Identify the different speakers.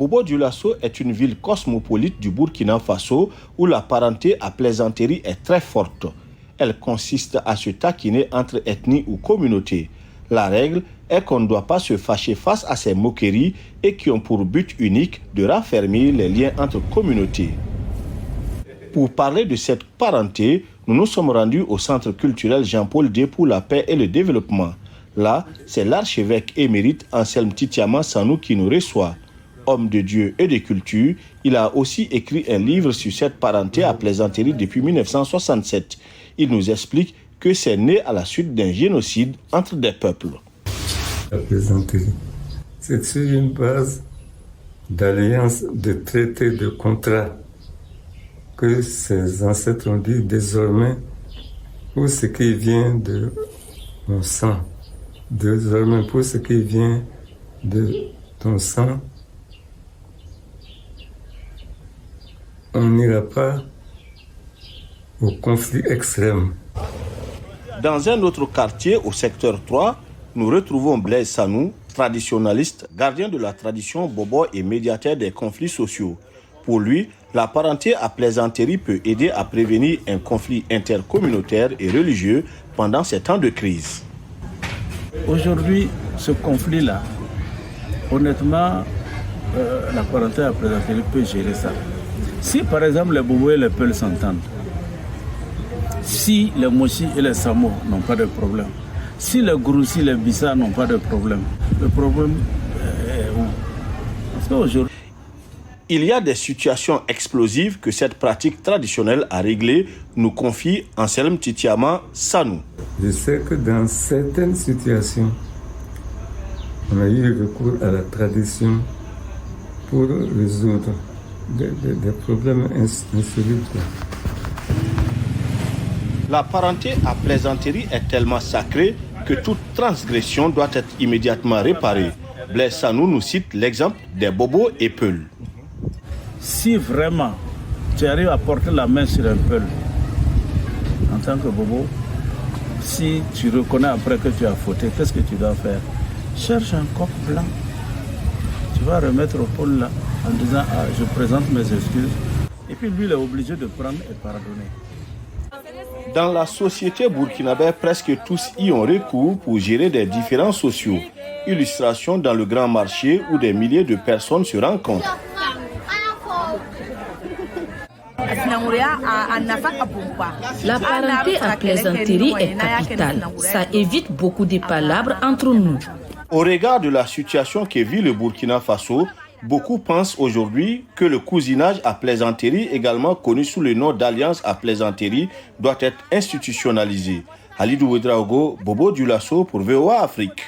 Speaker 1: Bobo Dioulasso est une ville cosmopolite du Burkina Faso où la parenté à plaisanterie est très forte. Elle consiste à se taquiner entre ethnies ou communautés. La règle est qu'on ne doit pas se fâcher face à ces moqueries et qui ont pour but unique de raffermir les liens entre communautés. Pour parler de cette parenté, nous nous sommes rendus au Centre culturel Jean-Paul II pour la paix et le développement. Là, c'est l'archevêque émérite Anselme Titiama Sanou qui nous reçoit. Homme de Dieu et de culture, il a aussi écrit un livre sur cette parenté à plaisanterie depuis 1967. Il nous explique que c'est né à la suite d'un génocide entre des peuples.
Speaker 2: La plaisanterie, c'est sur une base d'alliance, de traité, de contrat que ses ancêtres ont dit désormais pour ce qui vient de mon sang, désormais pour ce qui vient de ton sang, on n'ira pas au conflit extrême.
Speaker 1: Dans un autre quartier, au secteur 3, nous retrouvons Blaise Sanou, traditionnaliste, gardien de la tradition bobo et médiateur des conflits sociaux. Pour lui, la parenté à plaisanterie peut aider à prévenir un conflit intercommunautaire et religieux pendant ces temps de crise.
Speaker 3: Aujourd'hui, ce conflit-là, honnêtement, la parenté à plaisanterie peut gérer ça. Si par exemple les Bobo et les Peuls s'entendent, si les Mochi et les Samo n'ont pas de problème, si les Gouroussi et les Bissa n'ont pas de problème, le problème est où? Parce qu'aujourd'hui,
Speaker 1: il y a des situations explosives que cette pratique traditionnelle a réglées, nous confie Anselme Titiama Sanou.
Speaker 2: Je sais que dans certaines situations, on a eu recours à la tradition pour résoudre des problèmes insolubles.
Speaker 1: La parenté à plaisanterie est tellement sacrée que toute transgression doit être immédiatement réparée. Blaise Sanou nous cite l'exemple des Bobo et Peuls.
Speaker 3: Si vraiment tu arrives à porter la main sur un Peul, en tant que Bobo, si tu reconnais après que tu as fauté, qu'est-ce que tu dois faire? Cherche un coq blanc. Tu vas remettre au Peul là en disant je présente mes excuses. Et puis lui, il est obligé de prendre et pardonner.
Speaker 1: Dans la société burkinabé, presque tous y ont recours pour gérer des différends sociaux. Illustration dans le grand marché où des milliers de personnes se rencontrent.
Speaker 4: La parenté à plaisanterie est capitale. Ça évite beaucoup de palabres entre nous.
Speaker 1: Au regard de la situation que vit le Burkina Faso, beaucoup pensent aujourd'hui que le cousinage à plaisanterie, également connu sous le nom d'alliance à plaisanterie, doit être institutionnalisé. Halidou Ouedraogo, Bobo Dioulasso pour VOA Afrique.